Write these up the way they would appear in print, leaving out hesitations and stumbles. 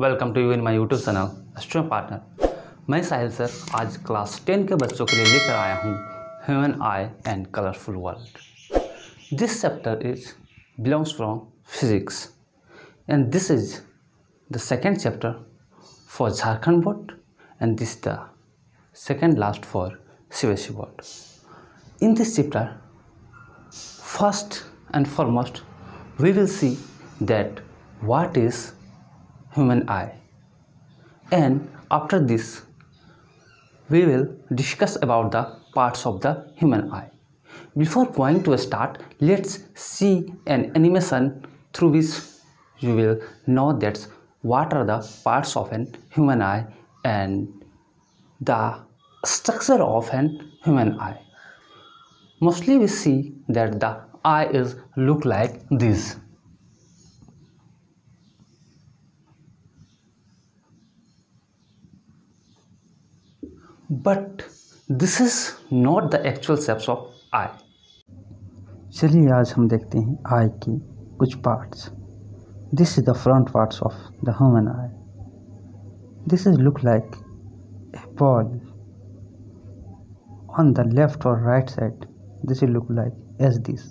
Welcome to you in my YouTube channel student partner. मैं Sahil sir आज class 10 के बच्चों के लिए लेकर आया हूँ human I and colourful world. This chapter is belongs from physics and this is the second chapter for Jharkhand board and this the second last for CBSE board. In this chapter, first and foremost, we will see that what is human eye, and after this, we will discuss about the parts of the human eye. Before going to start, let's see an animation through which you will know that what are the parts of an human eye and the structure of an human eye. Mostly we see that the eye is look like this. But this is not the actual shapes of eye. चलिए आज हम देखते हैं आई की कुछ parts. This is the front parts of the human I. This is look like a ball on the left or right side. This will look like as this.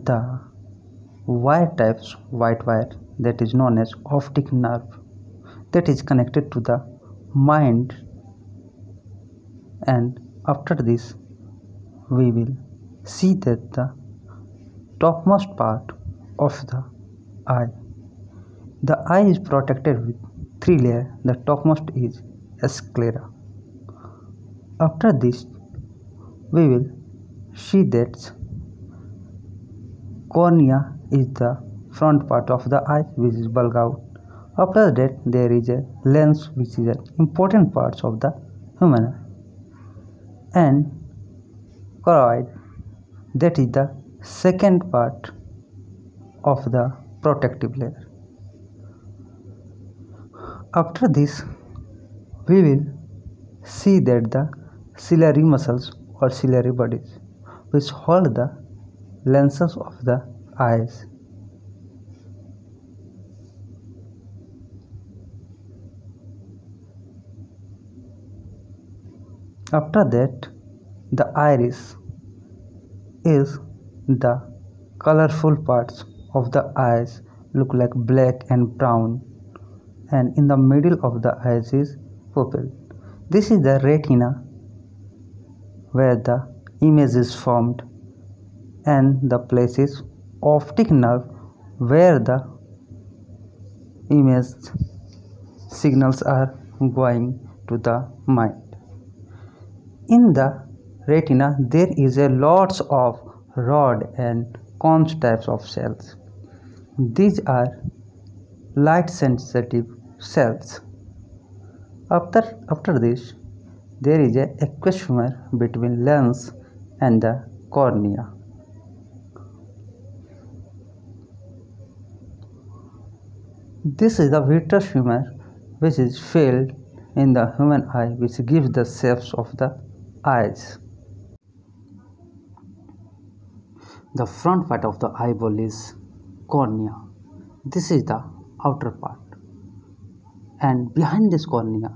The wire types white wire that is known as optic nerve that is connected to the mind, and after this we will see that the topmost part of the eye. The eye is protected with three layers. The topmost is sclera. After this, we will see that cornea is the front part of the eye which is bulge out. After that, there is a lens which is an important part of the human eye, and choroid that is the second part of the protective layer. After this, we will see that the ciliary muscles or ciliary bodies which hold the lenses of the eyes. After that, the iris is the colorful parts of the eyes look like black and brown, and in the middle of the eyes is pupil. This is the retina where the image is formed, and the place is optic nerve where the image signals are going to the mind. In the retina there is a lots of rod and cones types of cells. These are light sensitive cells. After this, there is a aqueous humor between lens and the cornea. This is the vitreous humor which is filled in the human eye, which gives the shapes of the eyes. The front part of the eyeball is cornea. This is the outer part, and behind this cornea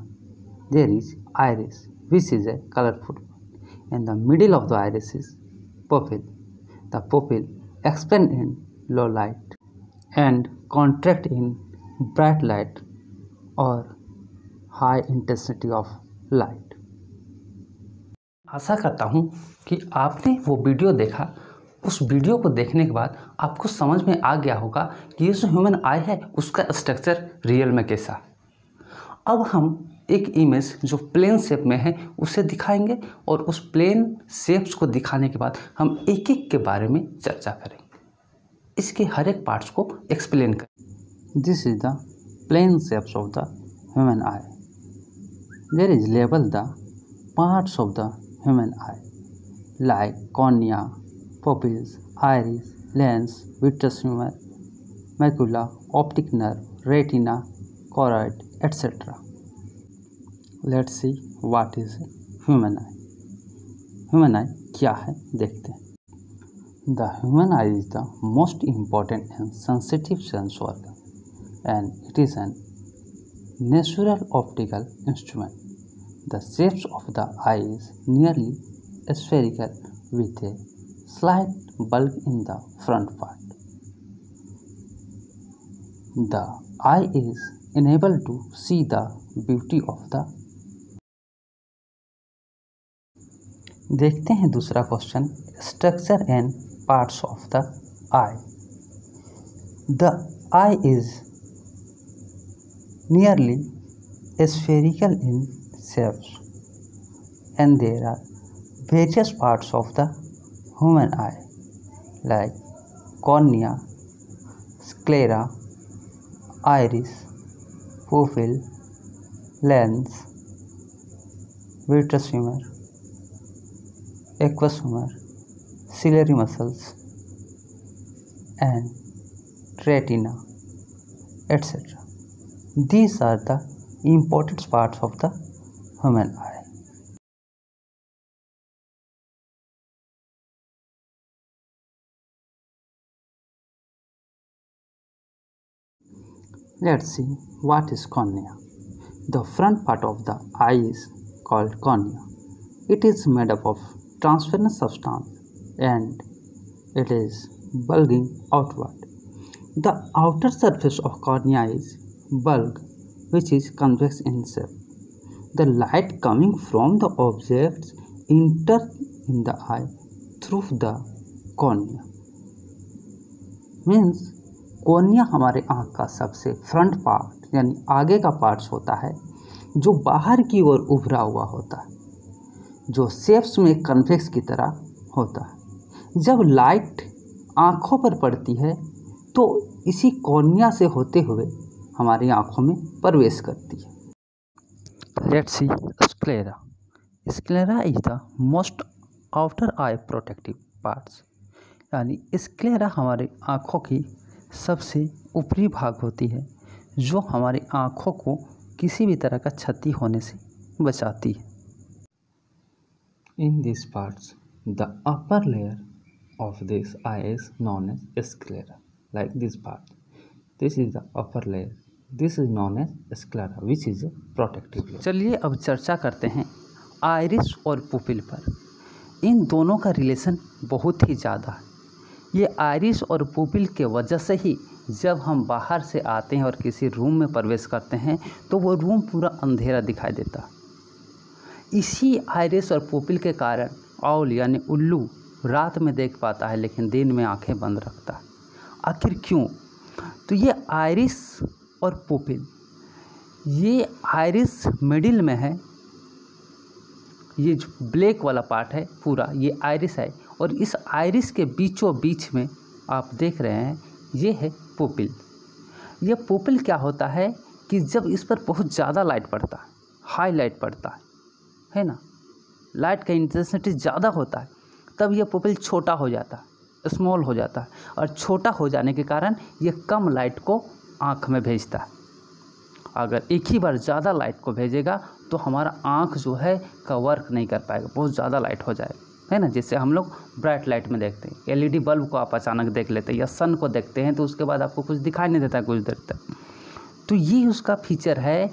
there is iris which is a colorful. In the middle of the iris is pupil. The pupil expand in low light and contract in bright light or high intensity of light. आशा करता हूँ कि आपने वो video देखा। उस video को देखने के बाद आपको समझ में आ गया होगा कि ये जो ह्यूमन आई है उसका स्ट्रक्चर रियल में कैसा है। अब हम एक इमेज जो प्लेन शेप में है उसे दिखाएंगे, और उस प्लेन शेप्स को दिखाने के बाद हम एक एक के बारे में चर्चा करेंगे, इसके हर एक पार्ट्स को एक्सप्लेन करेंगे। This is the plain shapes of the human eye. There is label the parts of the human eye like cornea, pupils, iris, lens, vitreous humor, macula, optic nerve, retina, choroid, etc. Let's see what is human eye. Human eye क्या है देखते हैं. The human eye is the most important and sensitive sense organ. and it is an natural optical instrument. The shape of the eye is nearly spherical with a slight bulge in the front part. The eye is enabled to see the beauty of the. देखते हैं दूसरा question, structure and parts of the I. The I is nearly spherical in shapes and there are various parts of the human eye like cornea, sclera, iris, pupil, lens, vitreous humor, aqueous humor, ciliary muscles and retina, etc. These are the important parts of the human eye. Let's see what is cornea. The front part of the eye is called cornea. It is made up of transparent substance and it is bulging outward. The outer surface of cornea is bulb which is convex in shape. The light coming from the objects enter in the eye through the cornea. Means cornea हमारे आँख का सबसे front part यानी आगे का parts होता है जो बाहर की ओर उभरा हुआ होता है, जो शेप्स में कन्वेक्स की तरह होता है. जब लाइट आँखों पर पड़ती है तो इसी कॉर्निया से होते हुए हमारी आँखों में प्रवेश करती है. Let's see sclera. Sclera is the most outer eye protective parts. यानी स्क्लेरा हमारी आँखों की सबसे ऊपरी भाग होती है जो हमारी आँखों को किसी भी तरह का क्षति होने से बचाती है. In these parts, the upper layer of this eye is known as sclera. Like this part, this is the upper layer. This is known as sclera, which is a protective layer. चलिए अब चर्चा करते हैं iris और pupil पर. इन दोनों का relation बहुत ही ज़्यादा है. ये आइरिस और पुपिल के वजह से ही जब हम बाहर से आते हैं और किसी रूम में प्रवेश करते हैं तो वो रूम पूरा अंधेरा दिखाई देता है. इसी आइरिस और पुपिल के कारण आउल यानी उल्लू रात में देख पाता है लेकिन दिन में आंखें बंद रखता है. आखिर क्यों? तो ये आइरिस और पुपिल, ये आइरिस मिडिल में है, ये जो ब्लैक वाला पार्ट है पूरा ये आइरिस है और इस आइरिस के बीचों बीच में आप देख रहे हैं ये है पुपिल. ये पुपिल क्या होता है कि जब इस पर बहुत ज़्यादा लाइट पड़ता है, हाई लाइट पड़ता है ना, लाइट का इंटेंसिटी ज़्यादा होता है, तब ये पुपिल छोटा हो जाता है, स्मॉल हो जाता है और छोटा हो जाने के कारण ये कम लाइट को आँख में भेजता है. अगर एक ही बार ज़्यादा लाइट को भेजेगा तो हमारा आँख जो है का वर्क नहीं कर पाएगा, बहुत ज़्यादा लाइट हो जाएगा, है ना. जैसे हम लोग ब्राइट लाइट में देखते हैं, एलईडी बल्ब को आप अचानक देख लेते हैं या सन को देखते हैं तो उसके बाद आपको कुछ दिखाई नहीं देता कुछ देर तक. तो ये उसका फीचर है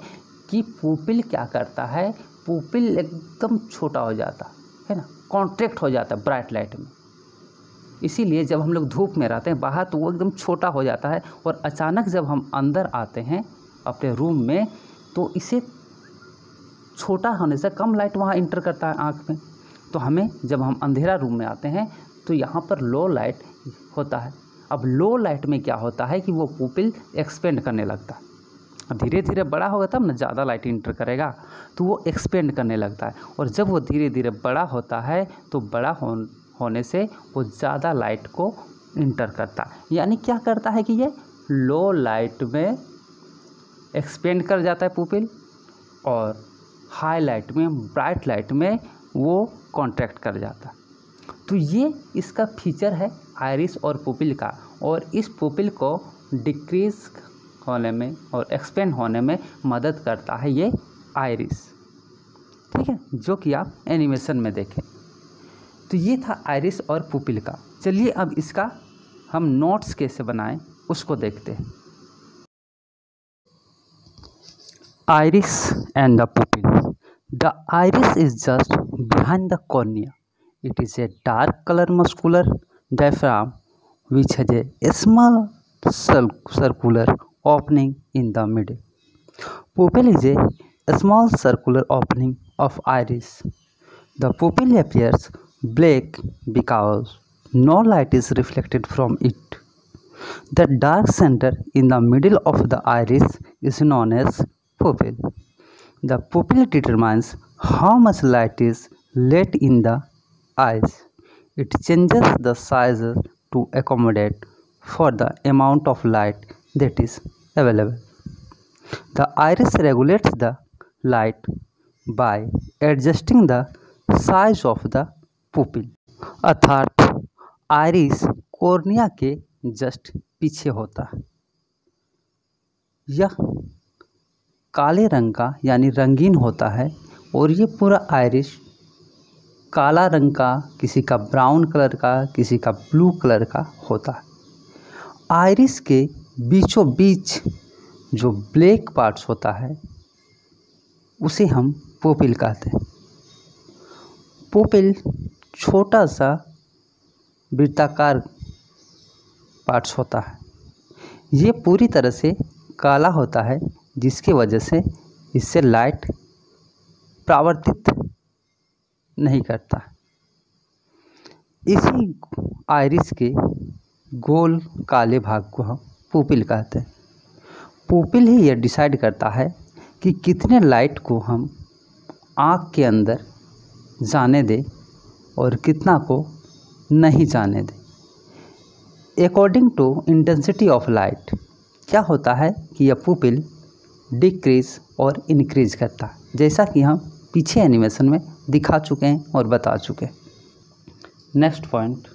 कि पुपिल क्या करता है, पुपिल एकदम छोटा हो जाता है ना, कॉन्ट्रैक्ट हो जाता है ब्राइट लाइट में. इसीलिए जब हम लोग धूप में रहते हैं बाहर तो वो एकदम छोटा हो जाता है और अचानक जब हम अंदर आते हैं अपने रूम में तो इसे छोटा होने से कम लाइट वहाँ इंटर करता है आँख में. तो हमें जब हम अंधेरा रूम में आते हैं तो यहाँ पर लो लाइट होता है. अब लो लाइट में क्या होता है कि वो पुपिल एक्सपेंड करने लगता है. अब धीरे धीरे बड़ा होगा तब ना ज़्यादा लाइट इंटर करेगा तो वो एक्सपेंड करने लगता है और जब वो धीरे धीरे बड़ा होता है तो बड़ा होने से वो ज़्यादा लाइट को इंटर करता है. यानी क्या करता है कि ये लो लाइट में एक्सपेंड कर जाता है पुपिल और हाई लाइट में, ब्राइट लाइट में वो कॉन्ट्रैक्ट कर जाता है. तो ये इसका फीचर है आइरिस और पुपिल का और इस पुपिल को डिक्रीज होने में और एक्सपेंड होने में मदद करता है ये आइरिस. ठीक है, जो कि आप एनिमेशन में देखें. तो ये था आइरिस और पुपिल का. चलिए अब इसका हम नोट्स कैसे बनाएं उसको देखते हैं. Iris and the pupil. The iris is just behind the cornea. It is a dark color muscular diaphragm which has a small circular opening in the middle. Pupil is a small circular opening of iris. The pupil appears black because no light is reflected from it. The dark center in the middle of the iris is known as pupil. The pupil determines how much light is let in the eyes. It changes the sizes to accommodate for the amount of light that is available. The iris regulates the light by adjusting the size of the pupil, अर्थात iris cornea के just पीछे होता है। यह काले रंग का यानी रंगीन होता है और ये पूरा आइरिस काला रंग का, किसी का ब्राउन कलर का, किसी का ब्लू कलर का होता है। आइरिस के बीचों बीच जो ब्लैक पार्ट्स होता है उसे हम पुपिल कहते हैं। पुपिल छोटा सा वृत्ताकार पार्ट्स होता है। ये पूरी तरह से काला होता है जिसकी वजह से इससे लाइट परावर्तित नहीं करता। इसी आइरिस के गोल काले भाग को हम पुपिल कहते हैं। पुपिल ही यह डिसाइड करता है कि कितने लाइट को हम आँख के अंदर जाने दें और कितना को नहीं जाने दें। According to intensity of light क्या होता है कि यह पुपिल डिक्रीज और इंक्रीज करता है, जैसा कि हम पीछे एनिमेशन में दिखा चुके हैं और बता चुके हैं। Next point,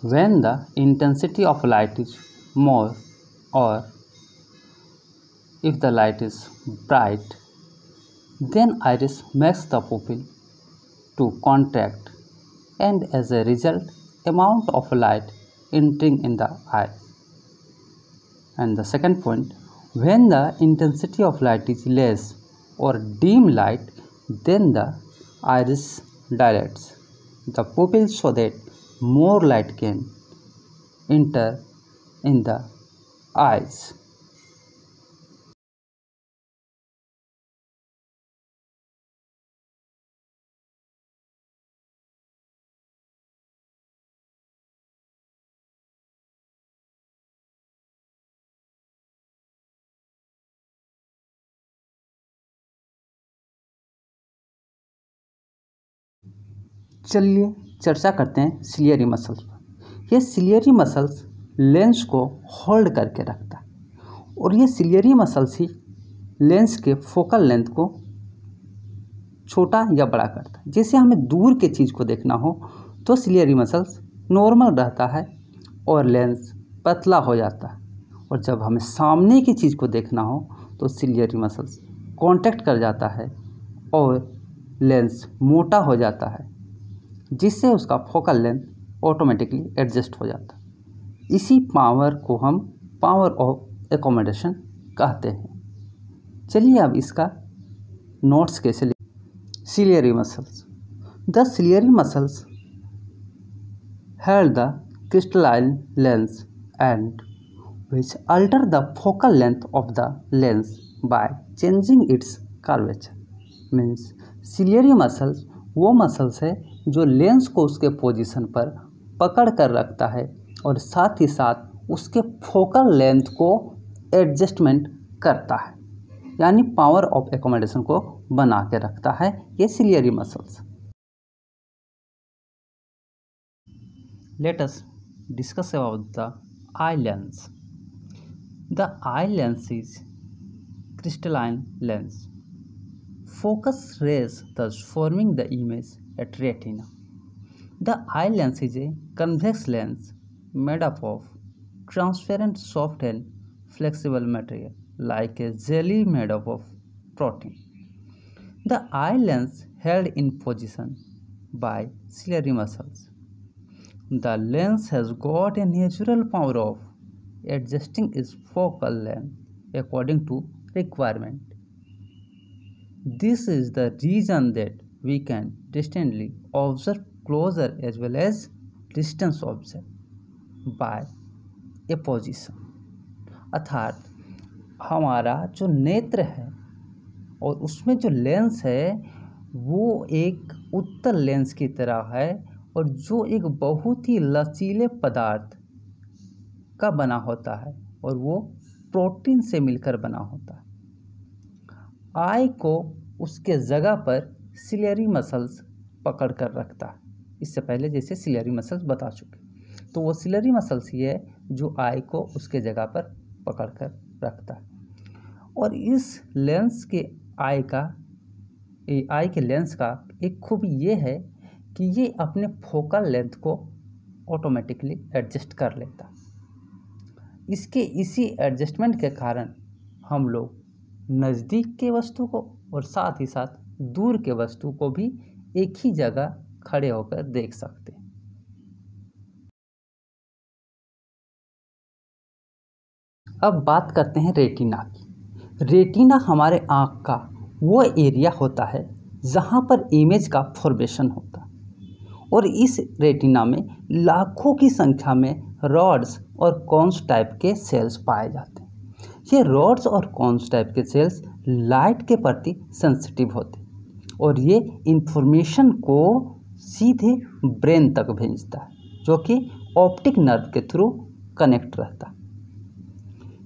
when the intensity of light is more और if the light is bright then iris makes the pupil to contract and as a result amount of light entering in the eye. And the second point, when the intensity of light is less or dim light, then the iris dilates the pupil so that more light can enter in the eyes. चलिए चर्चा करते हैं ciliary muscles पर। ये ciliary muscles lens को hold करके रखता है और ये सिलियरी मसल्स ही लेंस के फोकल लेंथ को छोटा या बड़ा करता है। जैसे हमें दूर के चीज़ को देखना हो तो सिलियरी मसल्स नॉर्मल रहता है और लेंस पतला हो जाता है, और जब हमें सामने की चीज़ को देखना हो तो सिलियरी मसल्स कॉन्टैक्ट कर जाता है और लेंस मोटा हो जाता है, जिससे उसका फोकल लेंथ ऑटोमेटिकली एडजस्ट हो जाता है। इसी पावर को हम पावर ऑफ एकोमोडेशन कहते हैं। चलिए अब इसका नोट्स कैसे लिखें। Ciliary muscles, the ciliary muscles held the crystalline lens and which alter the focal length of the lens by changing its curvature। Means ciliary muscles वो मसल्स है जो लेंस को उसके पोजीशन पर पकड़ कर रखता है और साथ ही साथ उसके फोकल लेंथ को एडजस्टमेंट करता है, यानी पावर ऑफ एकोमोडेशन को बना के रखता है ये ciliary muscles. Let us discuss about the eye lens. The eye lens is crystalline lens. Focus rays thus forming the image at retina. The eye lens is a convex lens made up of transparent, soft and flexible material like a jelly made up of protein. The eye lens held in position by ciliary muscles. The lens has got a natural power of adjusting its focal length according to requirement. This is the reason that we can distinctly observe closer as well as distance observe by a position। अर्थात हमारा जो नेत्र है और उसमें जो lens है वो एक उत्तल लेंस की तरह है और जो एक बहुत ही लचीले पदार्थ का बना होता है और वो प्रोटीन से मिलकर बना होता है। आई को उसके जगह पर सिलियरी मसल्स पकड़ कर रखता है। इससे पहले जैसे सिलियरी मसल्स बता चुके, तो वो सिलियरी मसल्स ही है जो आई को उसके जगह पर पकड़ कर रखता है। और इस लेंस के आई के लेंस का एक खूबी ये है कि ये अपने फोकल लेंथ को ऑटोमेटिकली एडजस्ट कर लेता। इसके इसी एडजस्टमेंट के कारण हम लोग नज़दीक के वस्तु को और साथ ही साथ दूर के वस्तु को भी एक ही जगह खड़े होकर देख सकते हैं। अब बात करते हैं रेटिना की। रेटिना हमारे आँख का वो एरिया होता है जहाँ पर इमेज का फॉर्मेशन होता है और इस रेटिना में लाखों की संख्या में रॉड्स और कोन्स टाइप के सेल्स पाए जाते हैं। ये रॉड्स और कोन्स टाइप के सेल्स लाइट के प्रति सेंसिटिव होते हैं और ये इंफॉर्मेशन को सीधे ब्रेन तक भेजता है जो कि ऑप्टिक नर्व के थ्रू कनेक्ट रहता है।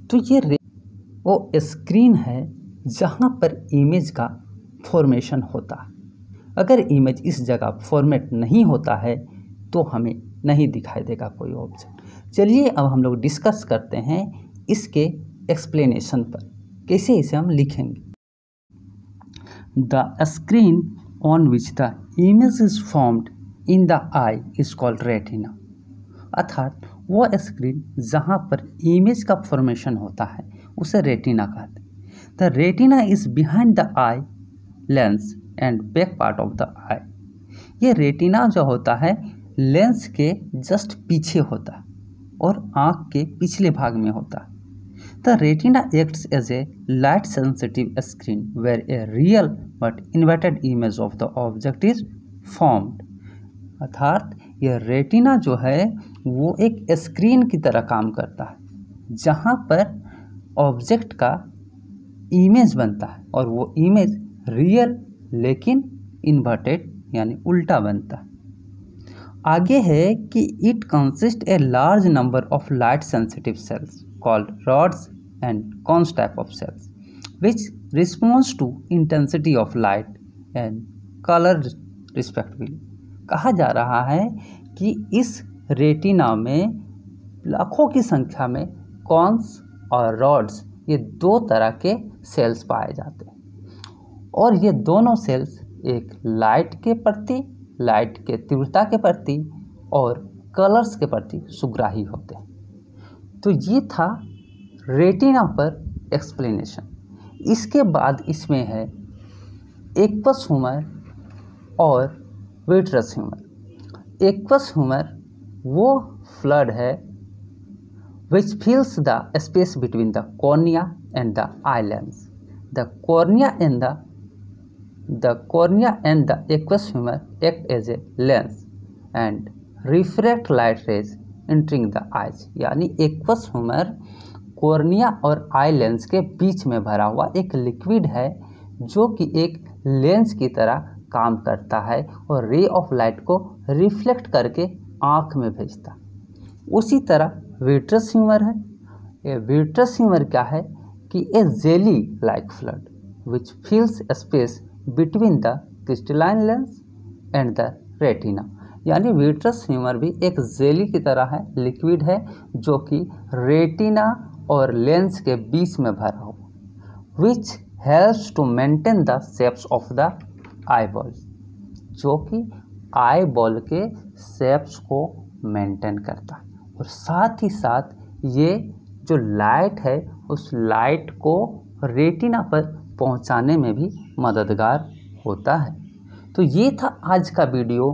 तो ये वो स्क्रीन है जहाँ पर इमेज का फॉर्मेशन होता है। अगर इमेज इस जगह फॉर्मेट नहीं होता है तो हमें नहीं दिखाई देगा कोई ऑब्जेक्ट। चलिए अब हम लोग डिस्कस करते हैं इसके एक्सप्लेनेशन पर, कैसे इसे हम लिखेंगे। The screen on which the image is formed in the I is called retina. अर्थात वो स्क्रीन जहाँ पर इमेज का फॉर्मेशन होता है उसे रेटिना कहते हैं। The retina is behind the eye lens and back part of the eye. ये रेटिना जो होता है लेंस के जस्ट पीछे होता है और आँख के पिछले भाग में होता है। The retina acts as a light sensitive screen where a real but inverted image of the object is formed. अर्थात यह रेटिना जो है वो एक स्क्रीन की तरह काम करता है जहाँ पर ऑब्जेक्ट का इमेज बनता है और वो इमेज रियल लेकिन इन्वर्टेड यानी उल्टा बनता है। आगे है कि it consist a large number of light sensitive cells called rods and cones type of cells which response to intensity of light and colour respectively. कहा जा रहा है कि इस रेटिना में लाखों की संख्या में कॉन्स और रॉड्स ये दो तरह के सेल्स पाए जाते हैं और ये दोनों सेल्स एक लाइट के प्रति, लाइट के तीव्रता के प्रति और कलर्स के प्रति सुग्राही होते हैं। तो ये था रेटिना पर एक्सप्लेनेशन। इसके बाद इसमें है एक्वस ह्यूमर और विट्रस ह्यूमर। एक्वस ह्यूमर वो फ्लड है which fills the space between the cornea and the eye lens. The cornea and the aqueous humor act as a lens and refract light rays entering the eyes. यानी aqueous humor cornea और eye lens के बीच में भरा हुआ एक liquid है जो कि एक लेंस की तरह काम करता है और रे ऑफ लाइट को रिफ्लेक्ट करके आँख में भेजता। उसी तरह विट्रस ह्यूमर है। ये विट्रस ह्यूमर क्या है कि a jelly like fluid which fills space between the crystalline lens and the retina. यानी विट्रस ह्यूमर भी एक जेली की तरह है, लिक्विड है जो कि रेटिना और लेंस के बीच में भरा हुआ, which helps to maintain the shapes of the eye ball, जो कि आई बॉल के शेप्स को मेंटेन करता है और साथ ही साथ ये जो लाइट है उस लाइट को रेटिना पर पहुंचाने में भी मददगार होता है। तो ये था आज का वीडियो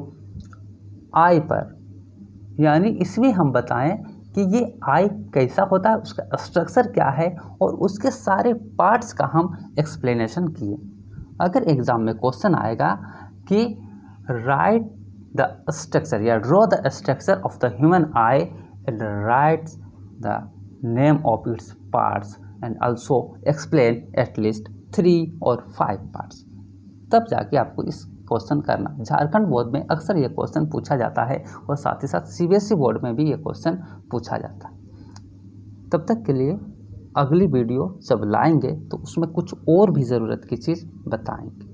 आई पर, यानी इसमें हम बताएं कि ये आई कैसा होता है, उसका स्ट्रक्चर क्या है और उसके सारे पार्ट्स का हम एक्सप्लेनेशन किए। अगर एग्ज़ाम में क्वेश्चन आएगा कि राइट द स्ट्रक्चर या draw the structure of the human I and right the name of its parts and also explain at least 3 और 5 पार्ट्स, तब जाके आपको इस क्वेश्चन करना। झारखंड बोर्ड में अक्सर ये क्वेश्चन पूछा जाता है और साथ ही साथ सीबीएसई बोर्ड में भी ये क्वेश्चन पूछा जाता है। तब तक के लिए अगली वीडियो जब लाएंगे तो उसमें कुछ और भी ज़रूरत की चीज़ बताएंगे।